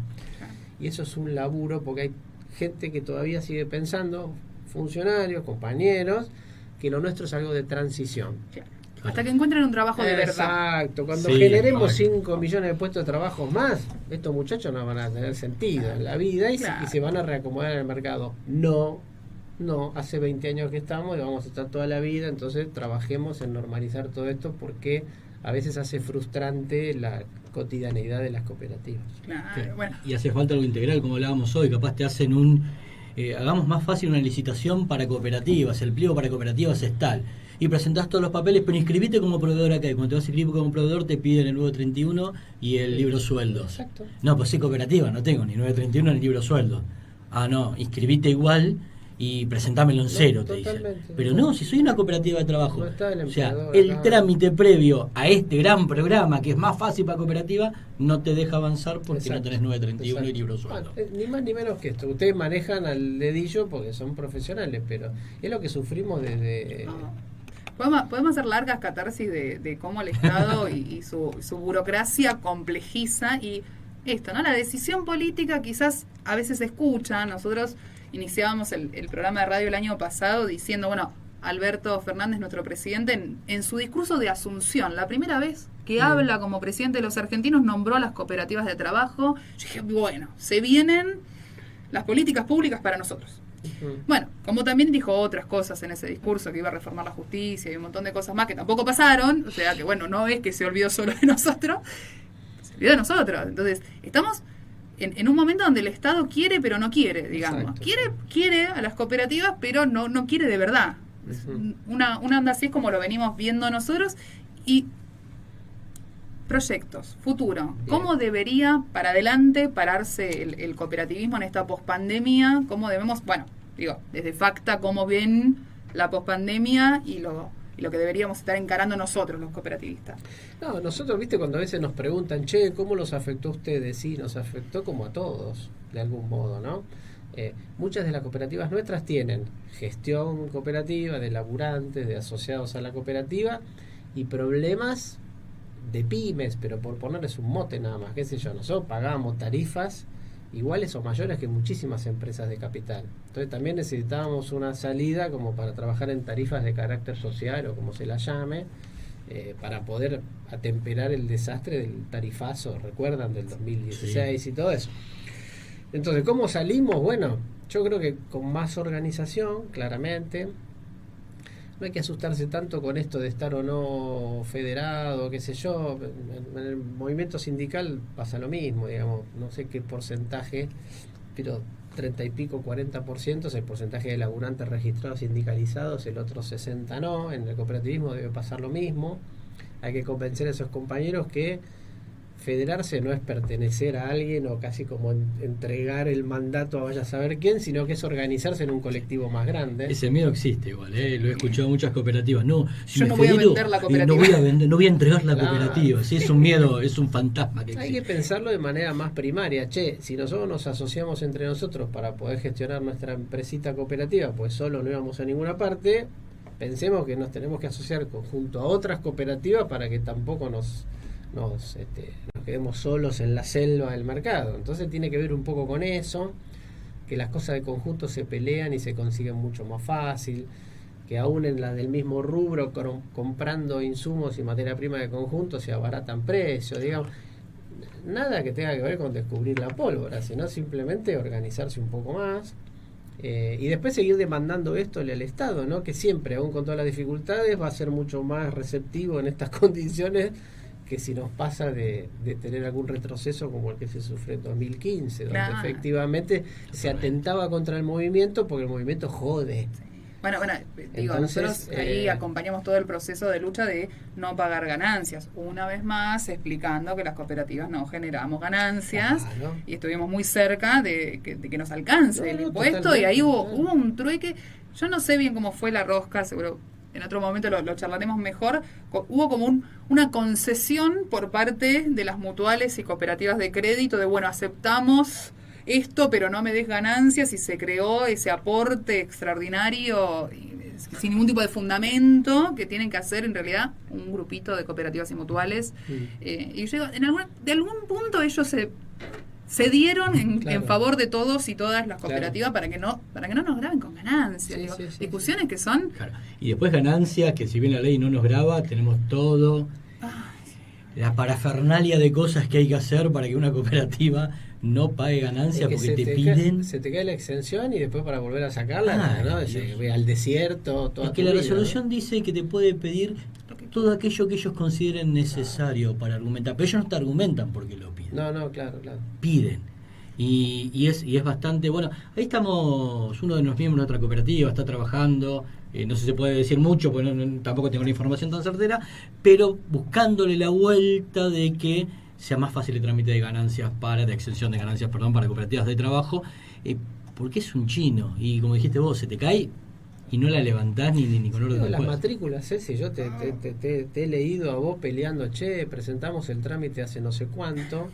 S2: Y eso es un laburo, porque hay gente que todavía sigue pensando, funcionarios, compañeros, que lo nuestro es algo de transición.
S1: Claro. Hasta que encuentren un trabajo de verdad.
S2: Exacto. Cuando
S3: Sí,
S2: generemos
S3: correcto.
S2: 5 millones de puestos de trabajo más, estos muchachos no van a tener sentido en la vida y,
S1: Claro.
S2: y se van a reacomodar en el mercado. No, hace 20 años que estamos y vamos a estar toda la vida, entonces trabajemos en normalizar todo esto, porque a veces hace frustrante la cotidianeidad de las cooperativas.
S1: Claro, bueno.
S3: Y hace falta algo integral, como hablábamos hoy. Capaz te hacen hagamos más fácil una licitación para cooperativas, el pliego para cooperativas es tal, y presentás todos los papeles, pero inscribite como proveedor acá, y cuando te vas a inscribir como proveedor te piden el 931 y el libro sueldos.
S2: Exacto.
S3: No, pues sí, cooperativa, no tengo ni 931 ni libro sueldos. Ah, no, inscribite igual y presentámelo en cero, te dicen.
S2: Totalmente.
S3: Pero no, si soy una cooperativa de trabajo.
S2: No está el
S3: O sea,
S2: empleador
S3: el
S2: acá.
S3: trámite previo a este gran programa, que es más fácil para cooperativa, no te deja avanzar porque
S2: Exacto.
S3: no tenés 931 y
S2: Exacto.
S3: libro sueldo.
S2: Bueno, ni más ni menos que esto. Ustedes manejan al dedillo porque son profesionales, pero es lo que sufrimos desde...
S1: Podemos hacer largas catarsis de cómo el Estado y su burocracia complejiza, y esto, ¿no? La decisión política quizás a veces se escucha. Nosotros iniciábamos el programa de radio el año pasado diciendo, bueno, Alberto Fernández, nuestro presidente, en su discurso de Asunción, la primera vez que habla como presidente de los argentinos, nombró a las cooperativas de trabajo. Yo dije, bueno, se vienen las políticas públicas para nosotros. Bueno, como también dijo otras cosas en ese discurso, que iba a reformar la justicia y un montón de cosas más que tampoco pasaron, o sea que bueno, no es que se olvidó solo de nosotros, se olvidó de nosotros. Entonces, estamos en un momento donde el Estado quiere pero no quiere, digamos.
S2: Exacto.
S1: Quiere a las cooperativas, pero no quiere de verdad. Una onda así es como lo venimos viendo nosotros. Y proyectos, futuro. ¿Cómo debería para adelante pararse el cooperativismo en esta pospandemia? ¿Cómo debemos, bueno, digo, desde Facta, cómo ven la pospandemia y lo que deberíamos estar encarando nosotros, los cooperativistas?
S2: No, nosotros, viste, cuando a veces nos preguntan, che, ¿cómo los afectó a ustedes? Sí, nos afectó como a todos, de algún modo, ¿no? Muchas de las cooperativas nuestras tienen gestión cooperativa, de laburantes, de asociados a la cooperativa, y problemas de pymes, pero por ponerles un mote nada más, qué sé yo, nosotros pagamos tarifas iguales o mayores que muchísimas empresas de capital. Entonces también necesitábamos una salida como para trabajar en tarifas de carácter social o como se la llame, para poder atemperar el desastre del tarifazo, ¿recuerdan? Del 2016 sí. Y todo eso. Entonces, ¿cómo salimos? Bueno, yo creo que con más organización, claramente. No hay que asustarse tanto con esto de estar o no federado, qué sé yo. En el movimiento sindical pasa lo mismo, digamos, no sé qué porcentaje, pero 30 y pico, 40% es el porcentaje de laburantes registrados sindicalizados, el otro 60% no. En el cooperativismo debe pasar lo mismo. Hay que convencer a esos compañeros que federarse no es pertenecer a alguien o casi como entregar el mandato a vaya a saber quién, sino que es organizarse en un colectivo más grande.
S3: Ese miedo existe igual, lo he escuchado en muchas cooperativas. No, si
S1: yo
S3: me
S1: no voy a
S3: federo,
S1: vender la cooperativa.
S3: no voy a entregar la
S2: Claro.
S3: cooperativa. Sí, es un miedo, es un fantasma que
S2: Hay
S3: existe.
S2: que pensarlo de manera más primaria. Che, si nosotros nos asociamos entre nosotros para poder gestionar nuestra empresita cooperativa, pues solo no íbamos a ninguna parte, pensemos que nos tenemos que asociar junto a otras cooperativas para que tampoco nos quedemos solos en la selva del mercado. Entonces tiene que ver un poco con eso, que las cosas de conjunto se pelean y se consiguen mucho más fácil, que aún en la del mismo rubro, comprando insumos y materia prima de conjunto, se abaratan precios, digamos. Nada que tenga que ver con descubrir la pólvora, sino simplemente organizarse un poco más. Y después seguir demandando esto al Estado, ¿no? Que siempre, aún con todas las dificultades, va a ser mucho más receptivo en estas condiciones que si nos pasa de tener algún retroceso como el que se sufrió en 2015, donde
S1: Claro.
S2: efectivamente se atentaba contra el movimiento porque el movimiento jode.
S1: Bueno, digo,
S2: Entonces,
S1: nosotros ahí acompañamos todo el proceso de lucha de no pagar ganancias. Una vez más, explicando que las cooperativas no generamos ganancias,
S2: claro.
S1: y estuvimos muy cerca de que nos alcance el impuesto,
S2: totalmente,
S1: y ahí hubo
S2: claro.
S1: un trueque. Yo no sé bien cómo fue la rosca, seguro en otro momento lo charlaremos mejor. Hubo como una concesión por parte de las mutuales y cooperativas de crédito de, bueno, aceptamos esto, pero no me des ganancias, y se creó ese aporte extraordinario sin ningún tipo de fundamento que tienen que hacer en realidad un grupito de cooperativas y mutuales. Y yo digo, de algún punto ellos se dieron
S2: Claro.
S1: en favor de todos y todas las cooperativas, para que no nos graben con ganancias.
S2: Sí,
S1: Digo,
S2: sí, sí,
S1: discusiones que son...
S3: Claro. Y después ganancias, que si bien la ley no nos graba, tenemos todo, la parafernalia de cosas que hay que hacer para que una cooperativa no pague ganancias,
S2: Es que
S3: porque te piden...
S2: se te cae la exención y después para volver a sacarla,
S3: Ay,
S2: ¿no?
S3: Dios.
S2: Al desierto, toda
S3: Es que
S2: tu
S3: la
S2: vida,
S3: resolución
S2: ¿no?
S3: dice que te puede pedir todo aquello que ellos consideren necesario para argumentar, pero ellos no te argumentan porque lo piden.
S2: No, claro.
S3: Piden. Y es bastante bueno. Ahí estamos, uno de los miembros de otra cooperativa está trabajando, no sé si se puede decir mucho porque tampoco tengo la información tan certera, pero buscándole la vuelta de que sea más fácil el trámite de ganancias de exención de ganancias, para cooperativas de trabajo, porque es un chino y como dijiste vos, se te cae y no la levantás ni con orden
S2: Las
S3: del juez.
S2: matrículas, si yo te he leído a vos peleando, presentamos el trámite hace no sé cuánto.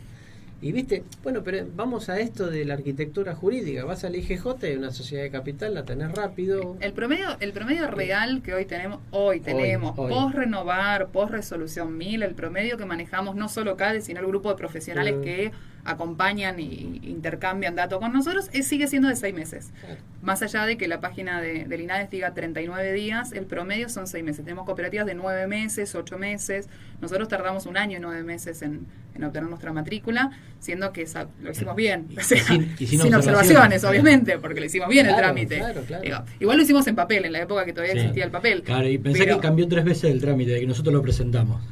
S2: Y viste, bueno, pero vamos a esto de la arquitectura jurídica. Vas al IGJ, una sociedad de capital, la tenés rápido.
S1: El promedio real que hoy tenemos,
S2: Hoy.
S1: post renovar, post resolución 1000, el promedio que manejamos no solo CADE, sino el grupo de profesionales que acompañan y intercambian datos con nosotros, sigue siendo de 6 meses.
S2: Claro.
S1: Más allá de que la página del INADES diga 39 días, el promedio son 6 meses. Tenemos cooperativas de 9 meses, 8 meses. Nosotros tardamos 1 año y 9 meses en obtener nuestra matrícula, siendo que lo hicimos bien. O sea, sin observaciones, obviamente, porque lo hicimos bien el trámite.
S2: Claro.
S1: Digo, igual lo hicimos en papel, en la época que todavía existía el papel.
S3: Claro, y pensé que cambió 3 veces el trámite, de que nosotros lo presentamos.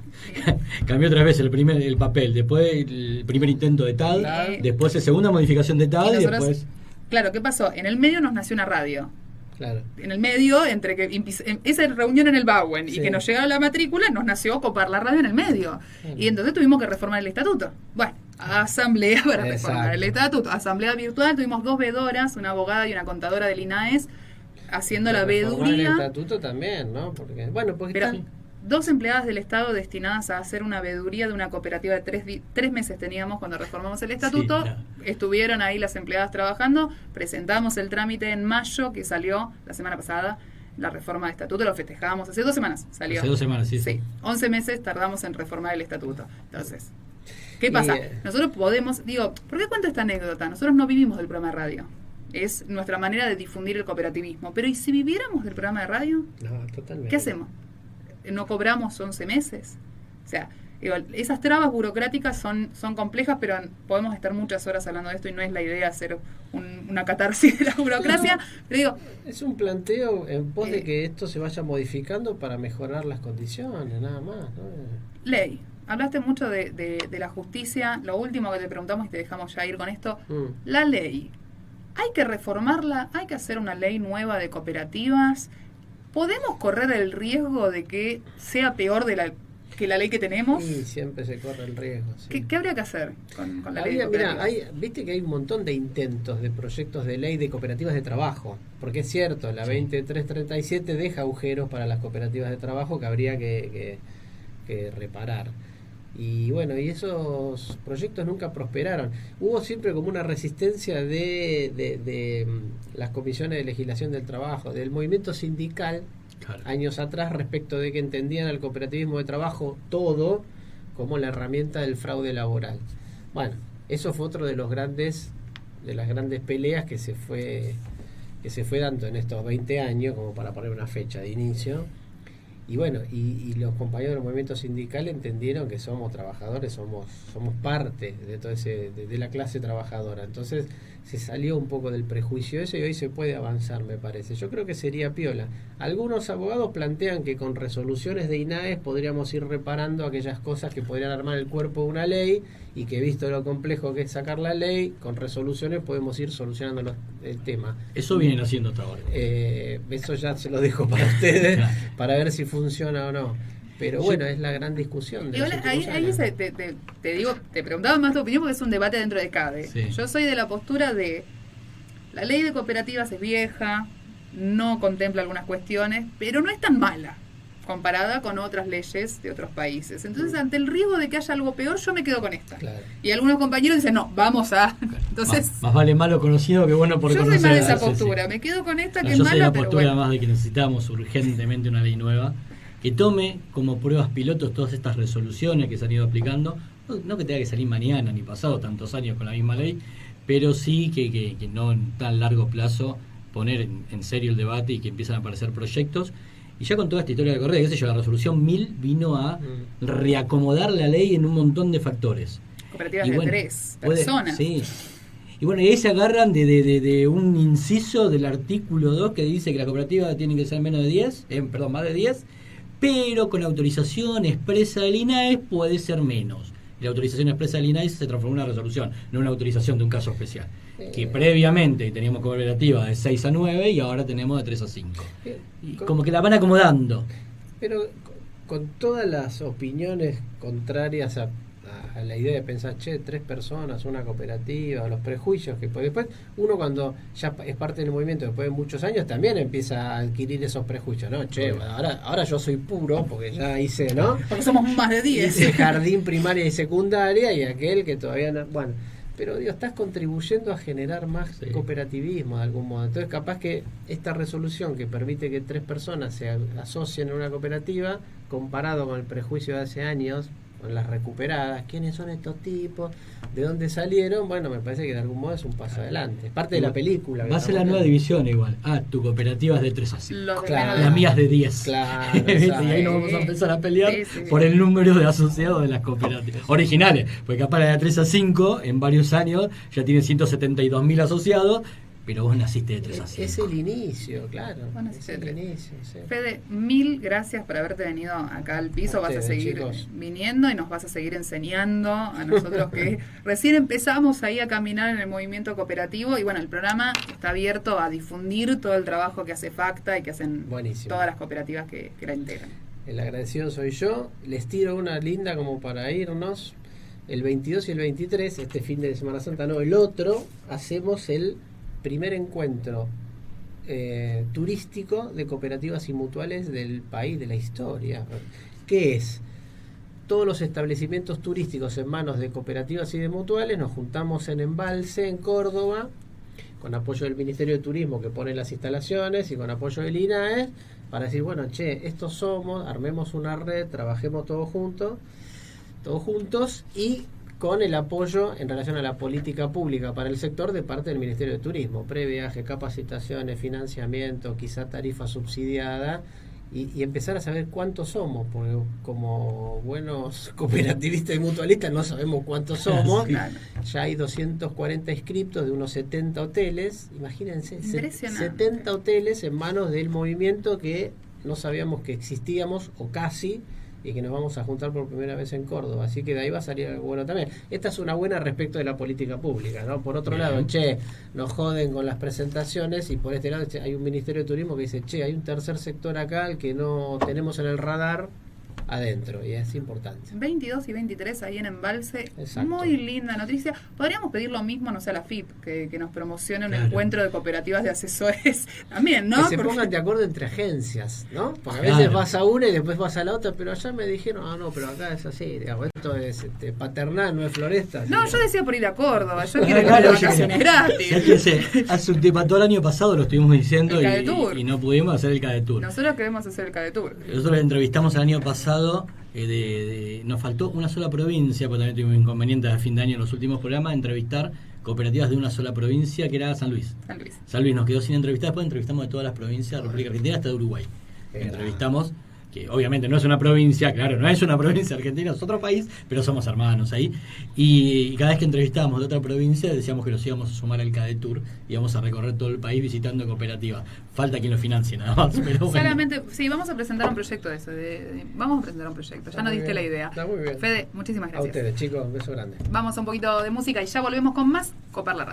S3: Cambió 3 veces el papel, después el primer intento de tal, después la segunda modificación de tal, y después...
S1: Claro, ¿qué pasó? En el medio nos nació una radio.
S2: Claro.
S1: En el medio, entre que esa reunión en el Bauen y que nos llegaba la matrícula, nos nació copar la radio en el medio. Y entonces tuvimos que reformar el estatuto. Bueno, asamblea para reformar el estatuto. Asamblea virtual, tuvimos 2 veedoras, una abogada y una contadora del INAES, haciendo la veeduría.
S2: El estatuto también, ¿no? Porque
S1: 2 empleadas del Estado destinadas a hacer una veeduría de una cooperativa de 3 meses teníamos cuando reformamos el estatuto. Estuvieron ahí las empleadas trabajando. Presentamos el trámite en mayo, que salió la semana pasada. La reforma de estatuto lo festejamos. Hace 2 semanas salió.
S3: Hace 2 semanas, sí.
S1: 11 meses tardamos en reformar el estatuto. Entonces, ¿qué pasa? Nosotros podemos, ¿por qué cuento esta anécdota? Nosotros no vivimos del programa de radio. Es nuestra manera de difundir el cooperativismo. Pero ¿y si viviéramos del programa de radio?
S2: No, totalmente.
S1: ¿Qué hacemos? ¿No cobramos 11 meses? O sea, esas trabas burocráticas son complejas, pero podemos estar muchas horas hablando de esto y no es la idea hacer una catarsis de la burocracia. Pero
S2: es un planteo en pos de que esto se vaya modificando para mejorar las condiciones, nada más, ¿no?
S1: Ley. Hablaste mucho de la justicia. Lo último que te preguntamos y te dejamos ya ir con esto. La ley. ¿Hay que reformarla? ¿Hay que hacer una ley nueva de cooperativas? ¿Podemos correr el riesgo de que sea peor que la ley que tenemos?
S2: Sí, siempre se corre el riesgo. Sí.
S1: ¿Qué habría que hacer con la ley de cooperativas?
S2: Viste que hay un montón de intentos de proyectos de ley de cooperativas de trabajo, porque es cierto, la 2337 deja agujeros para las cooperativas de trabajo que habría que reparar. Y bueno, y esos proyectos nunca prosperaron. Hubo siempre como una resistencia de las comisiones de legislación del trabajo, del movimiento sindical, años atrás, respecto de que entendían al cooperativismo de trabajo todo como la herramienta del fraude laboral. Bueno, eso fue otro de las grandes peleas que se fue dando en estos 20 años, como para poner una fecha de inicio. Y bueno, y los compañeros del movimiento sindical entendieron que somos trabajadores, somos parte de todo de la clase trabajadora. Entonces se salió un poco del prejuicio ese y hoy se puede avanzar, me parece. Yo creo que sería piola. Algunos abogados plantean que con resoluciones de INAES podríamos ir reparando aquellas cosas que podrían armar el cuerpo de una ley, y que visto lo complejo que es sacar la ley, con resoluciones podemos ir solucionando el tema.
S3: Eso vienen haciendo hasta ahora.
S2: Eso ya se lo dejo para ustedes, para ver si funciona o no. Pero bueno, es la gran discusión. De
S1: ahí te digo, te preguntaba más tu opinión porque es un debate dentro de CADE.
S3: Sí.
S1: Yo soy de la postura de la ley de cooperativas es vieja, no contempla algunas cuestiones, pero no es tan mala comparada con otras leyes de otros países. Entonces, ante el riesgo de que haya algo peor, yo me quedo con esta.
S2: Claro.
S1: Y algunos compañeros dicen, no, vamos a... Entonces,
S3: Más vale malo conocido que bueno por
S1: yo
S3: conocer.
S1: soy más de esa
S3: Sí,
S1: postura,
S3: sí.
S1: me quedo con esta
S3: No,
S1: que es
S3: yo soy de
S1: mala,
S3: la
S1: pero
S3: postura
S1: bueno.
S3: más de que necesitamos urgentemente una ley nueva que tome como pruebas pilotos todas estas resoluciones que se han ido aplicando. No que tenga que salir mañana ni pasado tantos años con la misma ley, pero sí que no en tan largo plazo poner en serio el debate y que empiezan a aparecer proyectos. Y ya con toda esta historia de correa, qué sé yo, la resolución 1000 vino a reacomodar la ley en un montón de factores.
S1: Cooperativas
S3: Y
S1: de
S3: bueno,
S1: 3 personas.
S3: Sí. Y bueno, y ahí se agarran de un inciso del artículo 2 que dice que la cooperativa tiene que ser menos de 10, más de 10, pero con autorización expresa del INAES puede ser menos. Y la autorización expresa del INAES se transformó en una resolución, no una autorización de un caso especial. Que previamente teníamos cooperativa de 6 a 9 y ahora tenemos de 3 a 5. Y como que la van acomodando.
S2: Pero con todas las opiniones contrarias a la idea de pensar, 3 personas, una cooperativa, los prejuicios que después uno cuando ya es parte del movimiento después de muchos años también empieza a adquirir esos prejuicios, ¿no? Ahora yo soy puro porque ya hice, ¿no?
S1: Porque somos más de 10.
S2: Hice jardín, primaria y secundaria, y aquel que todavía no... Bueno, pero Dios, estás contribuyendo a generar más cooperativismo de algún modo. Entonces capaz que esta resolución que permite que 3 personas se asocien en una cooperativa, comparado con el prejuicio de hace años, con las recuperadas, quiénes son estos tipos, de dónde salieron, bueno, me parece que de algún modo es un paso adelante. Parte de la película.
S3: Va a ser la nueva división igual. Tu cooperativa es de 3 a 5.
S2: Claro.
S3: La mía es de 10.
S2: Claro.
S3: Y ahí nos vamos a empezar a pelear por el número de asociados de las cooperativas originales. Porque capaz la de 3 a 5 en varios años ya tiene 172.000 asociados, pero vos naciste de 3 a 5.
S2: Es el inicio, claro.
S1: Bueno,
S2: es el inicio, sí.
S1: Fede, 1000 gracias por haberte venido acá al piso. Vas a seguir viniendo y nos vas a seguir enseñando a nosotros que recién empezamos ahí a caminar en el movimiento cooperativo. Y bueno, el programa está abierto a difundir todo el trabajo que hace FACTA y que hacen todas las cooperativas que la integran. El agradecido soy yo. Les tiro una linda como para irnos. El 22 y el 23, este fin de Semana Santa, no, el otro, hacemos el primer encuentro turístico de cooperativas y mutuales del país, de la historia. ¿Qué es? Todos los establecimientos turísticos en manos de cooperativas y de mutuales nos juntamos en Embalse, en Córdoba, con apoyo del Ministerio de Turismo que pone las instalaciones y con apoyo del INAES, para decir, bueno, estos somos, armemos una red, trabajemos todos juntos y con el apoyo en relación a la política pública para el sector de parte del Ministerio de Turismo, previaje, capacitaciones, financiamiento, quizá tarifa subsidiada, y empezar a saber cuántos somos, porque como buenos cooperativistas y mutualistas no sabemos cuántos somos. Claro. Ya hay 240 inscriptos de unos 70 hoteles, imagínense, 70 hoteles en manos del movimiento que no sabíamos que existíamos, o casi, y que nos vamos a juntar por primera vez en Córdoba, así que de ahí va a salir algo bueno también. Esta es una buena respecto de la política pública, ¿no? Por otro lado, nos joden con las presentaciones, y por este lado hay un Ministerio de Turismo que dice, hay un tercer sector acá al que no tenemos en el radar adentro, y es importante. 22 y 23 ahí en Embalse. Exacto. Muy linda noticia. Podríamos pedir lo mismo, no sé, a la FIP, que nos promocione un encuentro de cooperativas de asesores también, ¿no? Que se pongan de acuerdo entre agencias, ¿no? Porque a veces vas a una y después vas a la otra, pero allá me dijeron, no, pero acá es así, digamos, esto es Paternal, no es Floresta. No, yo decía por ir a Córdoba, yo quiero ir de vacaciones gratis.
S3: Hace un tiempo, todo el año pasado lo estuvimos diciendo y no pudimos hacer el CADETUR.
S1: Nosotros queremos hacer el CADETUR.
S3: Nosotros entrevistamos el año pasado. Nos faltó una sola provincia, porque también tuvimos inconvenientes a fin de año en los últimos programas, entrevistar cooperativas de una sola provincia, que era San Luis. San Luis nos quedó sin entrevistar, después entrevistamos de todas las provincias de la República Argentina hasta de Uruguay. Entrevistamos que obviamente no es una provincia, claro, no es una provincia argentina, es otro país, pero somos hermanos ahí. Y cada vez que entrevistábamos de otra provincia decíamos que los íbamos a sumar al CADETUR, íbamos a recorrer todo el país visitando cooperativas. Falta quien lo financie nada más. Pero bueno.
S1: Solamente, sí, vamos a presentar un proyecto de eso. Vamos a presentar un proyecto, ya nos diste la idea.
S2: Está muy bien.
S1: Fede, muchísimas
S2: A
S1: gracias.
S2: ustedes, chicos, un beso grande.
S1: Vamos a un poquito de música y ya volvemos con más Copar la Radio.